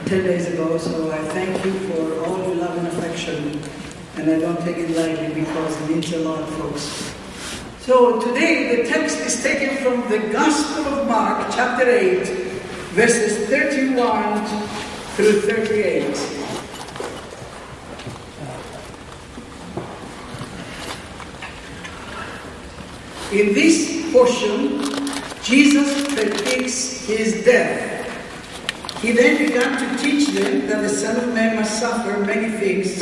10 days ago, so I thank you for all your love and affection, and I don't take it lightly because it means a lot, folks. So today the text is taken from the Gospel of Mark, chapter 8, verses 31 through 38. In this portion, Jesus predicts his death. He then began to teach them that the Son of Man must suffer many things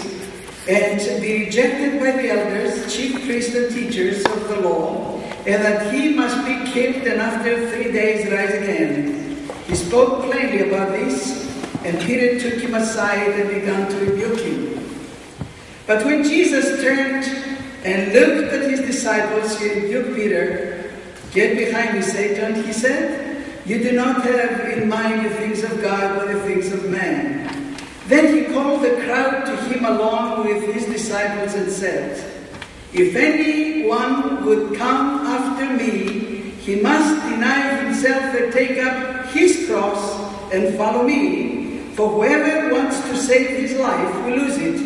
and be rejected by the elders, chief priests and teachers of the law, and that he must be killed and after 3 days rise again. He spoke plainly about this, and Peter took him aside and began to rebuke him. But when Jesus turned and looked at his disciples, he rebuked Peter. "Get behind me, Satan," he said. "You do not have in mind the things of God, but the things of man." Then he called the crowd to him along with his disciples and said, "If anyone would come after me, he must deny himself and take up his cross and follow me. For whoever wants to save his life will lose it.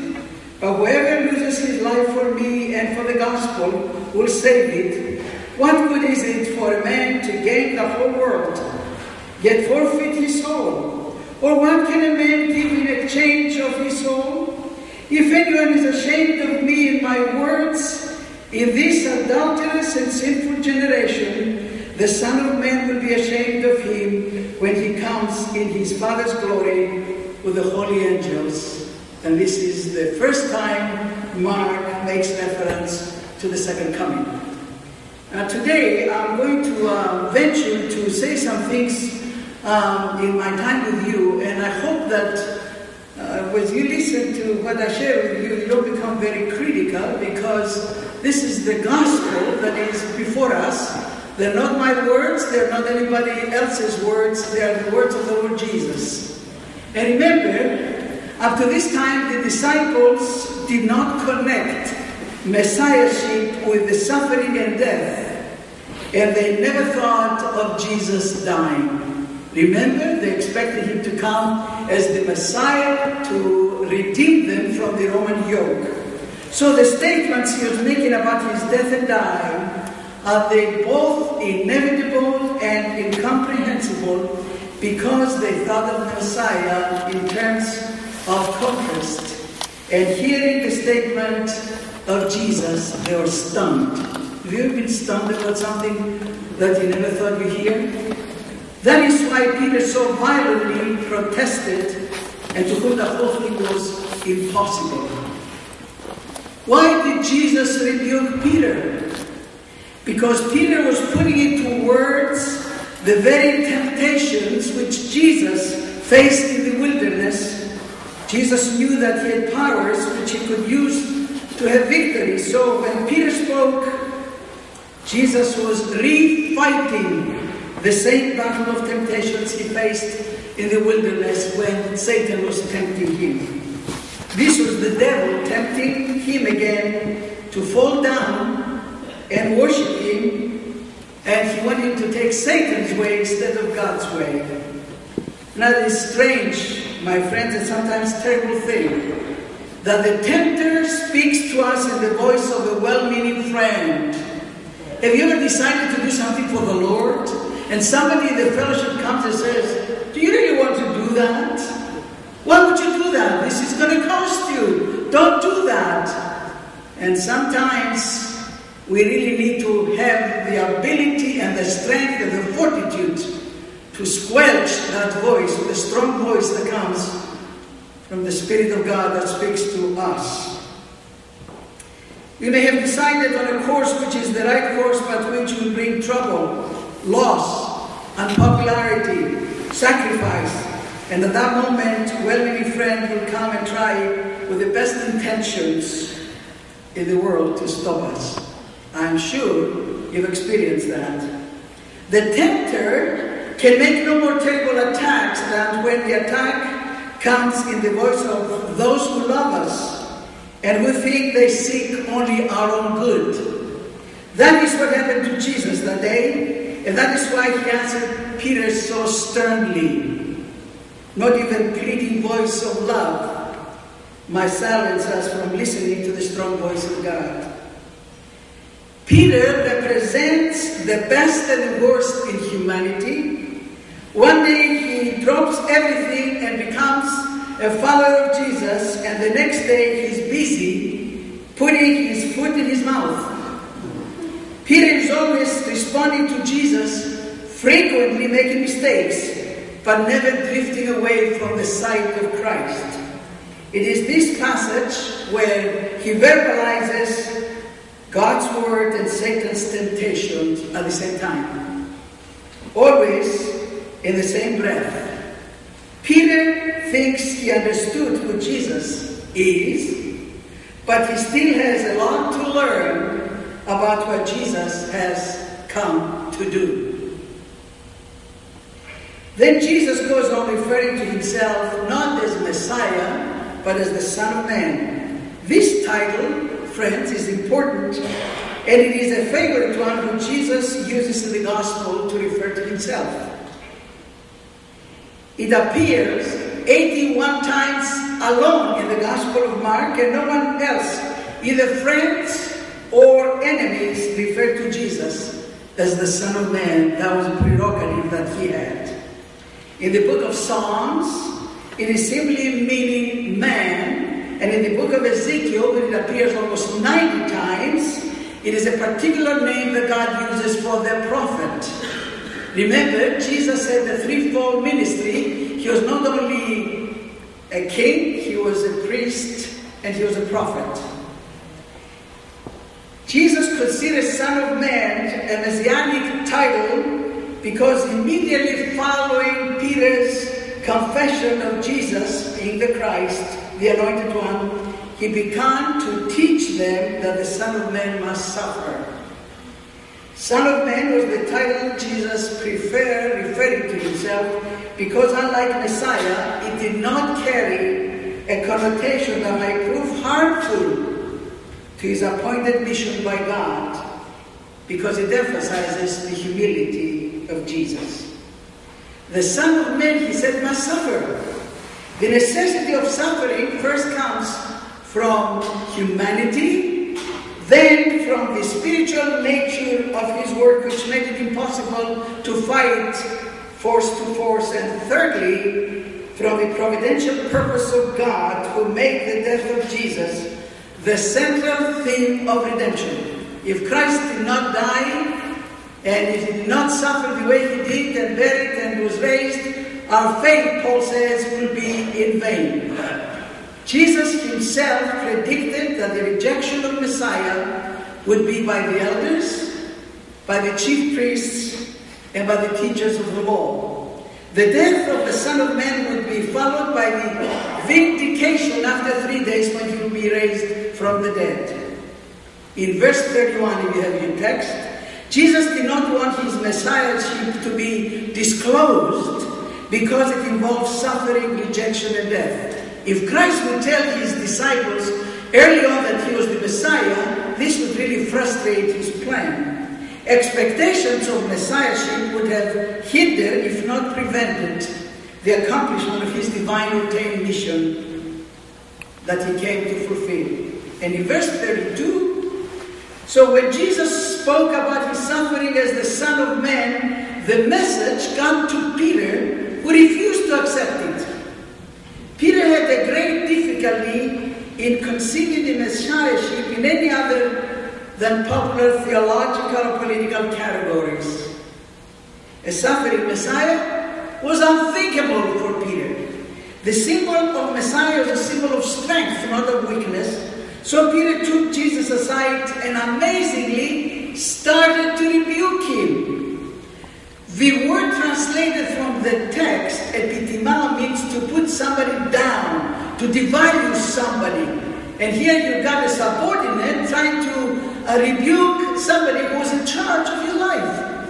But whoever loses his life for me and for the gospel will save it. What good is it for a man to gain the whole world, yet forfeit his soul? Or what can a man give in exchange of his soul? If anyone is ashamed of me and my words in this adulterous and sinful generation, the Son of Man will be ashamed of him when he comes in his Father's glory with the holy angels." And this is the first time Mark makes reference to the second coming. Today I'm going to venture to say some things in my time with you, and I hope that as you listen to what I share with you, you don't become very critical, because this is the gospel that is before us. They're not my words, they're not anybody else's words, they are the words of the Lord Jesus. And remember, up to this time the disciples did not connect Messiahship with the suffering and death. And they never thought of Jesus dying. Remember, they expected him to come as the Messiah to redeem them from the Roman yoke. So the statements he was making about his death and dying, are they both inevitable and incomprehensible because they thought of the Messiah in terms of conquest. And hearing the statement of Jesus, they were stunned. Have you ever been stunned about something that you never thought you'd hear? That is why Peter so violently protested, and to whom the whole thing was impossible. Why did Jesus rebuke Peter? Because Peter was putting into words the very temptations which Jesus faced in the wilderness. Jesus knew that he had powers which he could use to have victory. So when Peter spoke, Jesus was refighting the same battle of temptations he faced in the wilderness when Satan was tempting him. This was the devil tempting him again to fall down and worship him, and he wanted to take Satan's way instead of God's way. Now it is strange, my friends, and sometimes terrible thing, that the tempter speaks to us in the voice of a well-meaning friend. Have you ever decided to do something for the Lord, and somebody in the fellowship comes and says, "Do you really want to do that? Why would you do that? This is going to cost you. Don't do that." And sometimes we really need to have the ability and the strength and the fortitude to squelch that voice, the strong voice that comes from the Spirit of God that speaks to us. You may have decided on a course which is the right course, but which will bring trouble, loss, unpopularity, sacrifice. And at that moment, a well-meaning friend will come and try with the best intentions in the world to stop us. I'm sure you've experienced that. The tempter can make no more terrible attacks than when the attack comes in the voice of those who love us and who think they seek only our own good. That is what happened to Jesus that day, and that is why he answered Peter so sternly. not even pleading voice of love might silence us from listening to the strong voice of God. Peter represents the best and the worst in humanity. One day he drops everything and becomes a follower of Jesus, and the next day he's busy putting his foot in his mouth. Peter is always responding to Jesus, frequently making mistakes, but never drifting away from the side of Christ. It is this passage where he verbalizes God's word and Satan's temptations at the same time, always in the same breath. Peter thinks he understood who Jesus is, but he still has a lot to learn about what Jesus has come to do. Then Jesus goes on referring to himself not as Messiah, but as the Son of Man. This title, friends, is important, and it is a favorite one which Jesus uses in the Gospel to refer to himself. It appears 81 times alone in the Gospel of Mark, and no one else, either friends or enemies, refer to Jesus as the Son of Man. That was a prerogative that he had. In the book of Psalms, it is simply meaning man, and in the book of Ezekiel, when it appears almost 90 times, it is a particular name that God uses for the prophet. Remember, Jesus had a threefold ministry. He was not only a king, he was a priest, and he was a prophet. Jesus considers Son of Man a messianic title because immediately following Peter's confession of Jesus being the Christ, the Anointed One, he began to teach them that the Son of Man must suffer. Son of Man was the title Jesus preferred referring to himself because, unlike Messiah, it did not carry a connotation that might prove harmful to his appointed mission by God, because it emphasizes the humility of Jesus. The Son of Man, he said, must suffer. The necessity of suffering first comes from humanity, then from the spiritual nature of his work, which made it impossible to fight force to force, and thirdly, from the providential purpose of God who made the death of Jesus the central theme of redemption. If Christ did not die, and if he did not suffer the way he did, and buried and was raised, our faith, Paul says, will be in vain. Jesus himself predicted that the rejection of Messiah would be by the elders, by the chief priests, and by the teachers of the law. The death of the Son of Man would be followed by the vindication after 3 days when he will be raised from the dead. In verse 31, if you have your text, Jesus did not want his messiahship to be disclosed because it involves suffering, rejection, and death. If Christ would tell his disciples early on that he was the Messiah, this would really frustrate his plan. Expectations of messiahship would have hindered, if not prevented, the accomplishment of his divine ordained mission that he came to fulfill. And in verse 32, so when Jesus spoke about his suffering as the Son of Man, the message got to Peter, who refused to accept it. Peter had a great difficulty in conceiving the messiahship in any other than popular theological or political categories. A suffering Messiah was unthinkable for Peter. The symbol of Messiah was a symbol of strength, not of weakness. So Peter took Jesus aside and amazingly started to rebuke him. The word translated from the text, epitimao, means to put somebody down, to devalue somebody. And here you've got a subordinate trying to rebuke somebody who's in charge of your life.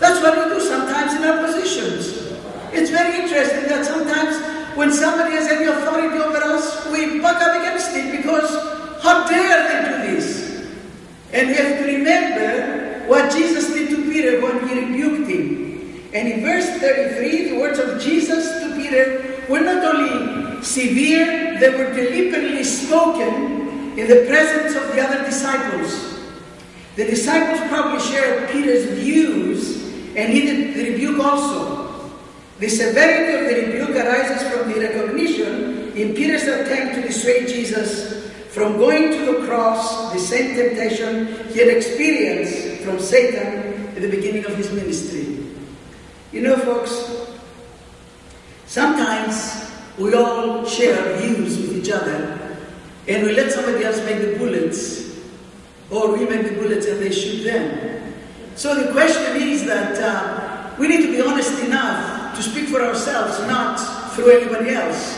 That's what we do sometimes in our positions. It's very interesting that sometimes when somebody has any authority over us, we buck up against it because how dare they do this? And we have to remember what Jesus did to Peter when he rebuked him. And in verse 33, the words of Jesus to Peter were not only severe, they were deliberately spoken in the presence of the other disciples. The disciples probably shared Peter's views and needed the rebuke also. The severity of the rebuke arises from the recognition in Peter's attempt to dissuade Jesus from going to the cross, the same temptation he had experienced from Satan at the beginning of his ministry. You know, folks, sometimes we all share views with each other and we let somebody else make the bullets, or we make the bullets and they shoot them. So the question is that we need to be honest enough to speak for ourselves, not through anybody else.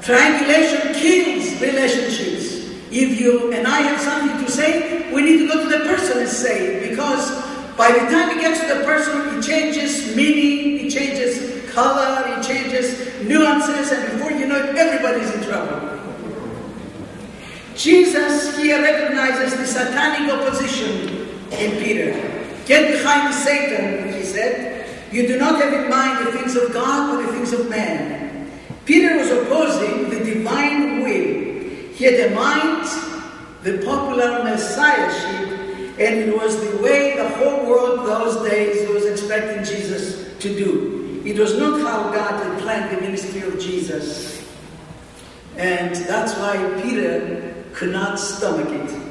Triangulation kills relationships. If you and I have something to say, we need to go to the person and say it, because by the time it gets to the person, it changes meaning, it changes color, it changes nuances, and before you know it, everybody's in trouble. Jesus here recognizes the satanic opposition in Peter. Get behind me, Satan, he said. You do not have in mind the things of God, but the things of man. Peter was opposing the divine will. He had in mind the popular messiahship, and it was the way the whole world those days was expecting Jesus to do. It was not how God had planned the ministry of Jesus. And that's why Peter could not stomach it.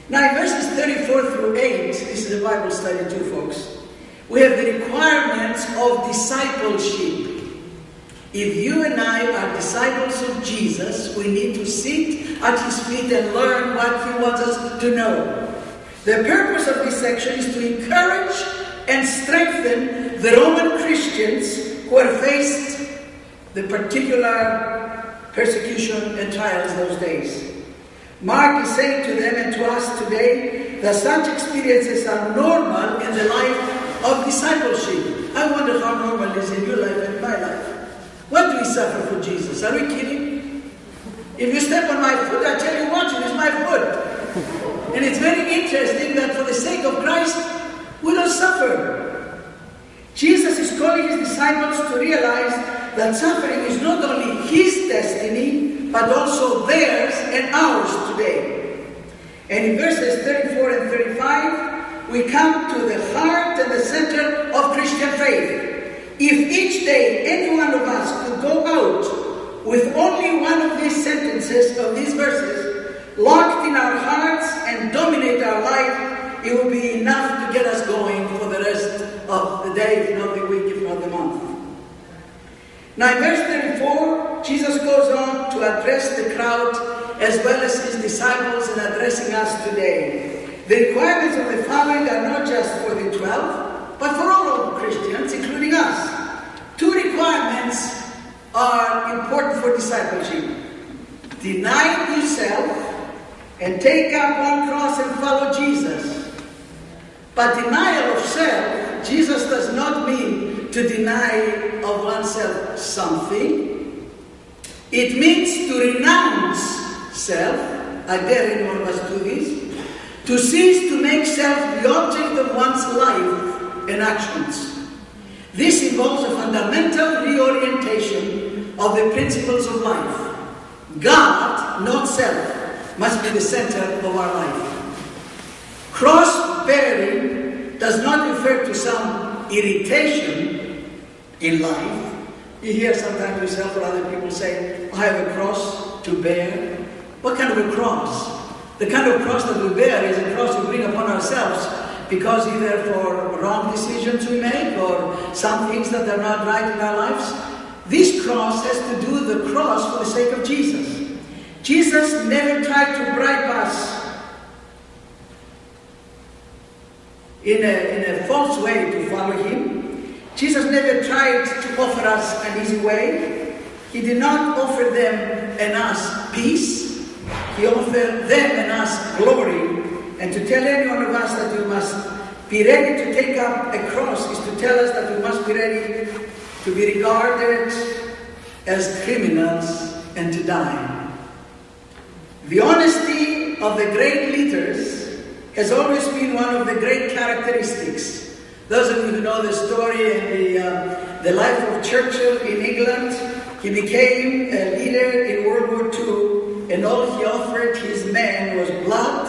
Now in verses 34 through 8, this is a Bible study too, folks, we have the requirements of discipleship. If you and I are disciples of Jesus, we need to sit at his feet and learn what he wants us to know. The purpose of this section is to encourage and strengthen the Roman Christians who had faced the particular persecution and trials those days. Mark is saying to them and to us today that such experiences are normal in the life of discipleship. I wonder how normal it is in your life and my life. What do we suffer for Jesus? Are we kidding? If you step on my foot, I tell you what, it is my foot. And it's very interesting that for the sake of Christ, we don't suffer. Jesus is calling his disciples to realize that suffering is not only his destiny, but also theirs and ours today. And in verses 34 and 35, we come to the heart and the center of Christian faith. If each day any one of us could go out with only one of these sentences, of these verses, locked in our hearts and dominate our life, it would be enough to get us going for the rest of the day, if not the week, if not the month. Now in verse 34, Jesus goes on to address the crowd as well as his disciples in addressing us today. The requirements of the following are not just for the 12, but for all of Christians, including us. Two requirements are important for discipleship. Deny yourself and take up one cross and follow Jesus. But denial of self, Jesus does not mean to deny of oneself something. It means to renounce self. I dare any one of us do this. To cease to make self the object of one's life and actions. This involves a fundamental reorientation of the principles of life. God, not self, must be the center of our life. Cross-bearing does not refer to some irritation in life. You hear sometimes yourself or other people say, I have a cross to bear. What kind of a cross? The kind of cross that we bear is a cross we bring upon ourselves because either for wrong decisions we make or some things that are not right in our lives. This cross has to do with the cross for the sake of Jesus. Jesus never tried to bribe us in a false way to follow him. Jesus never tried to offer us an easy way. He did not offer them and us peace. He offered them and us glory. And to tell any one of us that we must be ready to take up a cross is to tell us that we must be ready to be regarded as criminals and to die. The honesty of the great leaders has always been one of the great characteristics. Those of you who know the story and the life of Churchill in England, he became a leader in World War II, and all he offered his men was blood,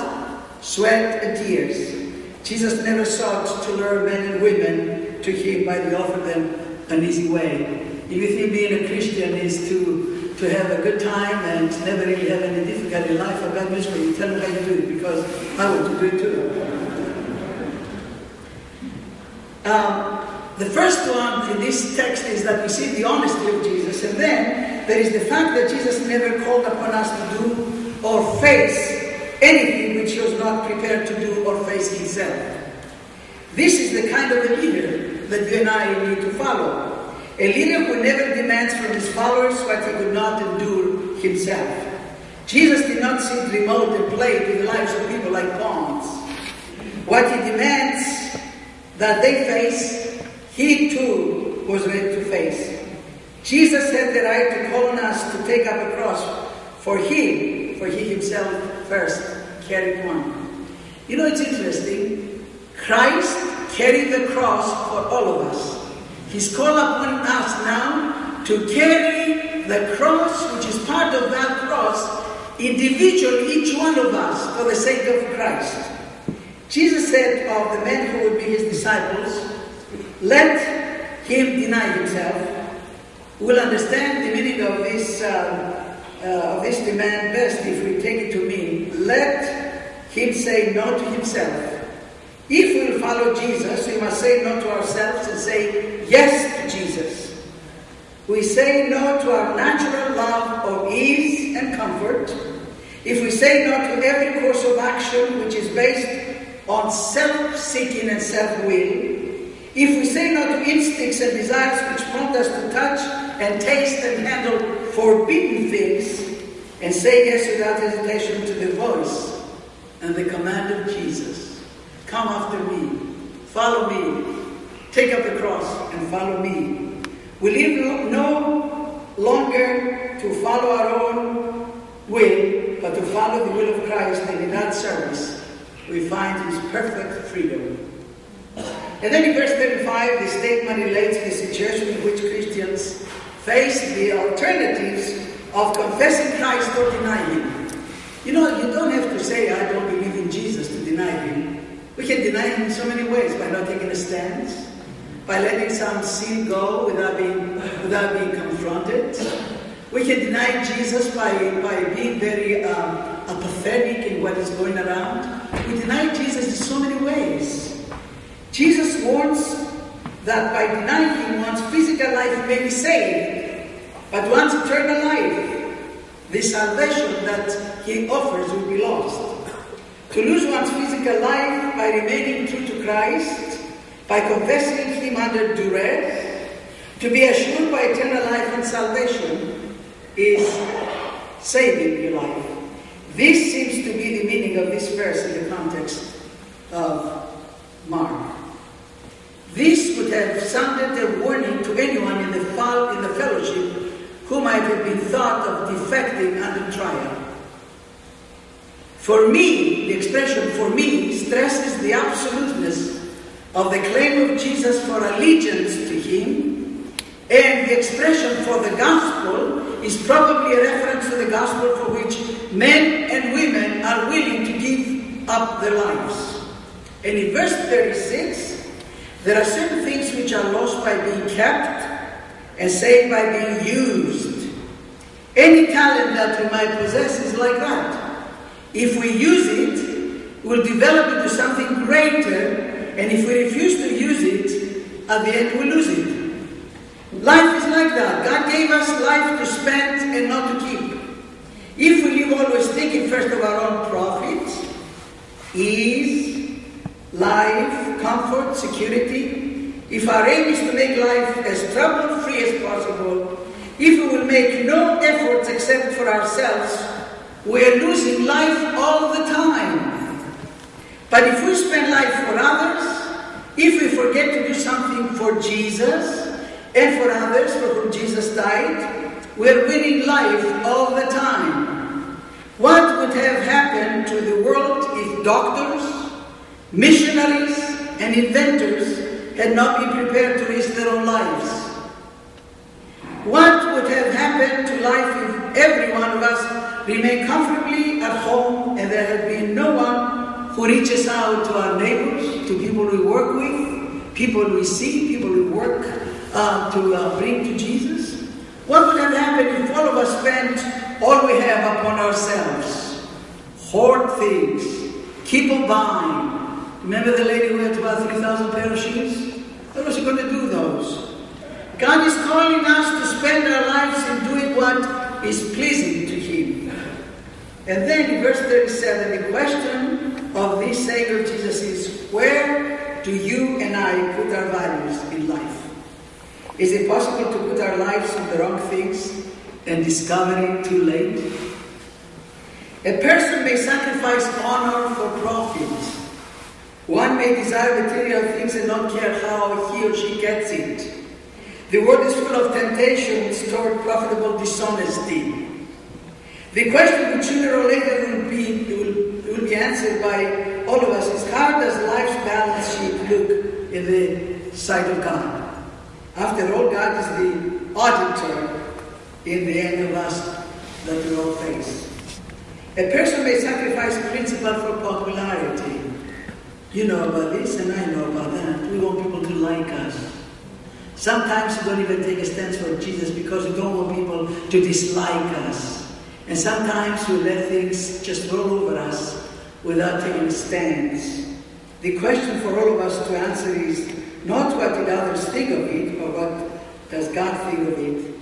sweat, and tears. Jesus never sought to lure men and women to him by the offer them an easy way. If you think being a Christian is to have a good time and never really have any difficulty in life, I've got news for you. Tell them how you do it, because I want to do it too. The first one in this text is that we see the honesty of Jesus, and then there is the fact that Jesus never called upon us to do or face anything which he was not prepared to do or face himself. This is the kind of a leader that you and I need to follow. A leader who never demands from his followers what he could not endure himself. Jesus did not sit remote and play with the lives of people like pawns. What he demands that they face, he too was ready to face. Jesus had the right to call on us to take up a cross for he himself first carried one. You know, it's interesting. Christ carried the cross for all of us. He's called upon us now to carry the cross, which is part of that cross, individually, each one of us, for the sake of Christ. Jesus said of the men who would be his disciples, let him deny himself. We'll understand the meaning of this demand best if we take it to mean, let him say no to himself. If we will follow Jesus, we must say no to ourselves and say yes to Jesus. We say no to our natural love of ease and comfort. If we say no to every course of action which is based on self-seeking and self-will, if we say no to instincts and desires which prompt us to touch and taste and handle forbidden things, and say yes without hesitation to the voice and the command of Jesus, come after me, follow me, take up the cross and follow me. We live no longer to follow our own will, but to follow the will of Christ, and in that service we find his perfect freedom. And then in verse 35, the statement relates the situation in which Christians face the alternatives of confessing Christ or denying him. You know, you don't have to say, I don't believe in Jesus to deny him. We can deny him in so many ways, by not taking a stance, by letting some sin go without being confronted. We can deny Jesus by being very apathetic in what is going around. We deny Jesus in so many ways. Jesus warns that by denying him, one's physical life may be saved, but one's eternal life, the salvation that he offers, will be lost. To lose one's physical life by remaining true to Christ, by confessing him under duress, to be assured by eternal life and salvation, is saving your life. This seems to be the meaning of this verse in the context of Mark. This would have sounded a warning to anyone in the fellowship who might have been thought of defecting under trial. For me, the expression for me stresses the absoluteness of the claim of Jesus for allegiance to him, and the expression for the gospel is probably a reference to the gospel for which men and women are willing to give up their lives. And in verse 36, there are certain things which are lost by being kept and saved by being used. Any talent that we might possess is like that. If we use it, we'll develop into something greater, and if we refuse to use it, at the end we'll lose it. Life is like that. God gave us life to spend and not to keep. If we live always thinking first of our own profit, ease, life, comfort, security, if our aim is to make life as trouble-free as possible, if we will make no efforts except for ourselves, we are losing life all the time. But if we spend life for others, if we forget to do something for Jesus and for others for whom Jesus died, we are winning life all the time. What would have happened to the world if doctors, missionaries, and inventors had not been prepared to risk their own lives? What would have happened to life if every one of us remained comfortably at home and there had been no one who reaches out to our neighbors, to people we work with, people we see, people we work to bring to Jesus? What would have happened if all of us spent all we have upon ourselves? Hoard things, keep on buying. Remember the lady who had about 3,000 pair of shoes? What was she going to do those? God is calling us to spend our lives in doing what is pleasing to Him. And then in verse 37, the question of this saying of Jesus is, where do you and I put our values in life? Is it possible to put our lives on the wrong things and discover it too late? A person may sacrifice honor for profit. One may desire material things and not care how he or she gets it. The world is full of temptations toward profitable dishonesty. The question which sooner or later will be answered by all of us is, how does life's balance sheet look in the sight of God? After all, God is the auditor in the end of us that we all face. A person may sacrifice principle for popularity. You know about this and I know about that. We want people to like us. Sometimes we don't even take a stance for Jesus because we don't want people to dislike us. And sometimes we let things just roll over us without taking a stance. The question for all of us to answer is not what did others think of it, but what does God think of it.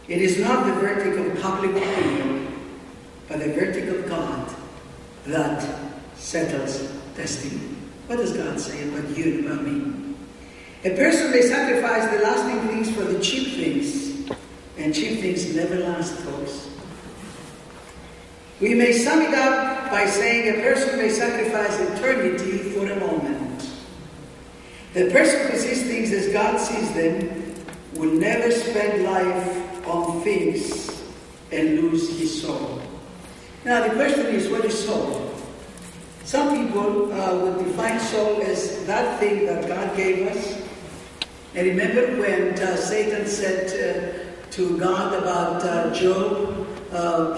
It is not the verdict of public opinion, but the verdict of God that settles destiny. What does God say about you and about me? A person may sacrifice the lasting things for the cheap things, and cheap things never last, folks. We may sum it up by saying a person may sacrifice eternity for a moment. The person who sees things as God sees them will never spend life on things and lose his soul. Now the question is, what is soul? Some people would define soul as that thing that God gave us. And remember when Satan said to God about Job,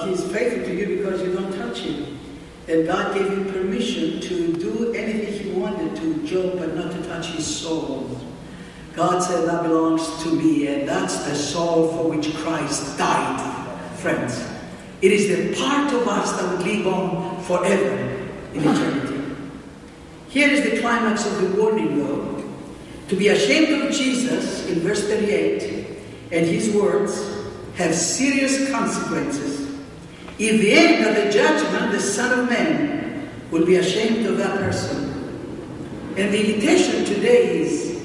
he's faithful to you because you don't touch him. And God gave him permission to do anything he wanted to Job, but not to touch his soul. God said, that belongs to me, and that's the soul for which Christ died, friends. It is the part of us that would live on forever in eternity. Here is the climax of the warning, though. To be ashamed of Jesus, in verse 38, and his words have serious consequences. In the end of the judgment, the Son of Man will be ashamed of that person. And the invitation today is,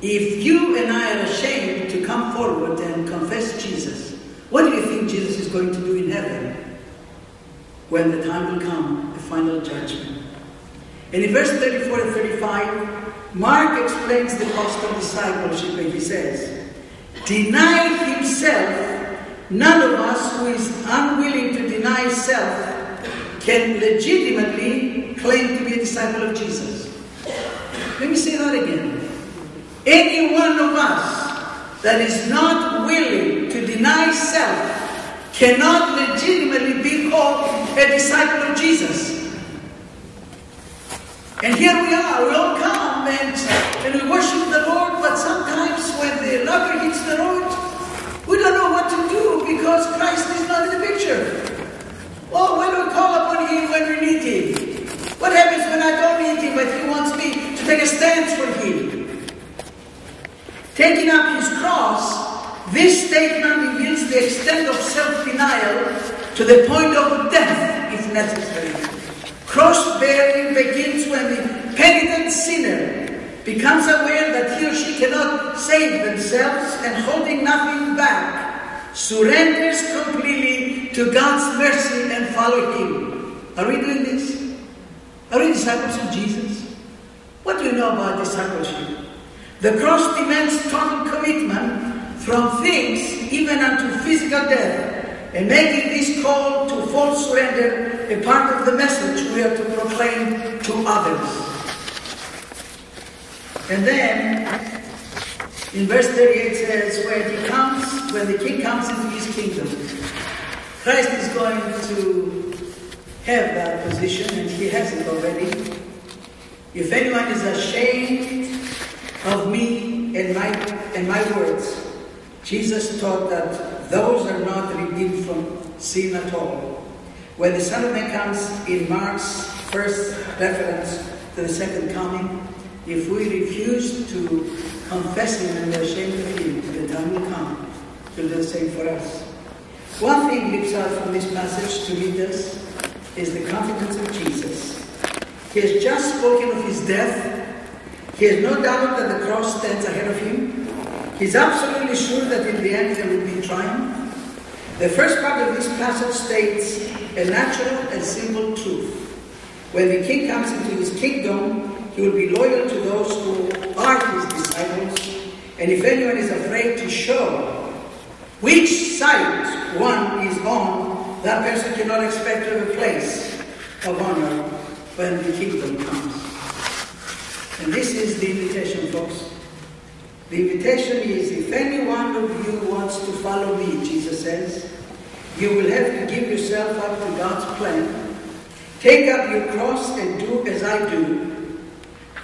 if you and I are ashamed to come forward and confess Jesus, what do you think Jesus is going to do in heaven when the time will come, the final judgment? And in verse 34 and 35, Mark explains the cost of discipleship, and he says, deny himself. None of us who is unwilling to deny self can legitimately claim to be a disciple of Jesus. Let me say that again. Any one of us that is not willing to deny self cannot legitimately be called a disciple of Jesus. And here we are, we all come and we worship the Lord, but sometimes when the rubber hits the road, we don't know what to do because Christ is not in the picture. Oh, when we call upon him when we need him. What happens when I don't need him, but he wants me to take a stance for him? Taking up his cross, this statement reveals the extent of self-denial to the point of death, if necessary. Cross-bearing begins when the penitent sinner becomes aware that he or she cannot save themselves and holding nothing back, surrenders completely to God's mercy and follow him. Are we doing this? Are we disciples of Jesus? What do you know about discipleship? The cross demands total commitment from things even unto physical death, and making this call to full surrender a part of the message we are to proclaim to others. And then, in verse 38 says, where he comes, when the King comes into his kingdom, Christ is going to have that position, and he has it already. If anyone is ashamed of me and my words, Jesus taught that those are not redeemed from sin at all. When the Son of Man comes in Mark's first reference to the second coming, if we refuse to confess him and we're ashamed of him, the time will come to do the same for us. One thing leaps out from this passage to lead us is the confidence of Jesus. He has just spoken of his death. He has no doubt that the cross stands ahead of him. He's absolutely sure that in the end there will be triumph. The first part of this passage states a natural and simple truth. When the King comes into his kingdom, he will be loyal to those who are his disciples. And if anyone is afraid to show which side one is on, that person cannot expect to have a place of honor when the kingdom comes. And this is the invitation, folks. The invitation is, if any one of you wants to follow me, Jesus says, you will have to give yourself up to God's plan. Take up your cross and do as I do.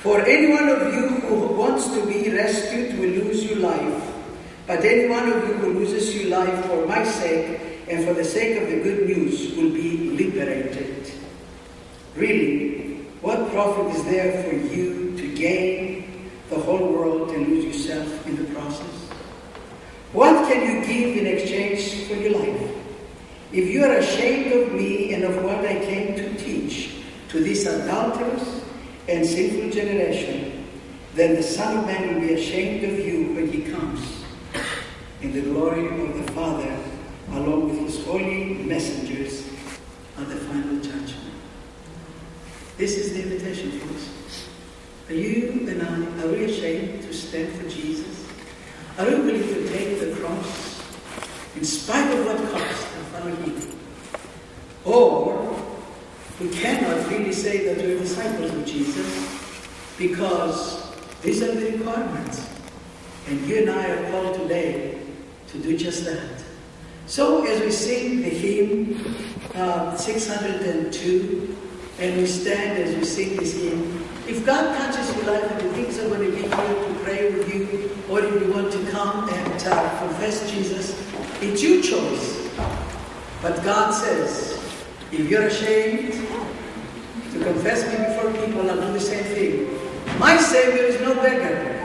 For any one of you who wants to be rescued will lose your life. But any one of you who loses your life for my sake and for the sake of the good news will be liberated. Really, what profit is there for you to gain the whole world and lose yourself in the process? What can you give in exchange for your life? If you are ashamed of me and of what I came to teach to this adulterous and sinful generation, then the Son of Man will be ashamed of you when he comes in the glory of the Father, along with his holy messengers at the final judgment. This is the invitation, folks. Are you and I, are we ashamed to stand for Jesus? Are we willing to take the cross in spite of what cost and follow him? Or we cannot really say that we're disciples of Jesus because these are the requirements. And you and I are called today to do just that. So as we sing the hymn 602, and we stand as we sing this hymn, if God touches your life and you think somebody be here to pray with you, or if you want to come and confess Jesus, it's your choice. But God says, if you're ashamed to confess me before people, I'll do the same thing. My Savior is no beggar.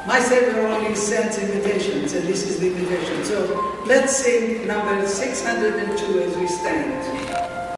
My Savior only sends invitations, and this is the invitation. So let's sing number 602 as we stand.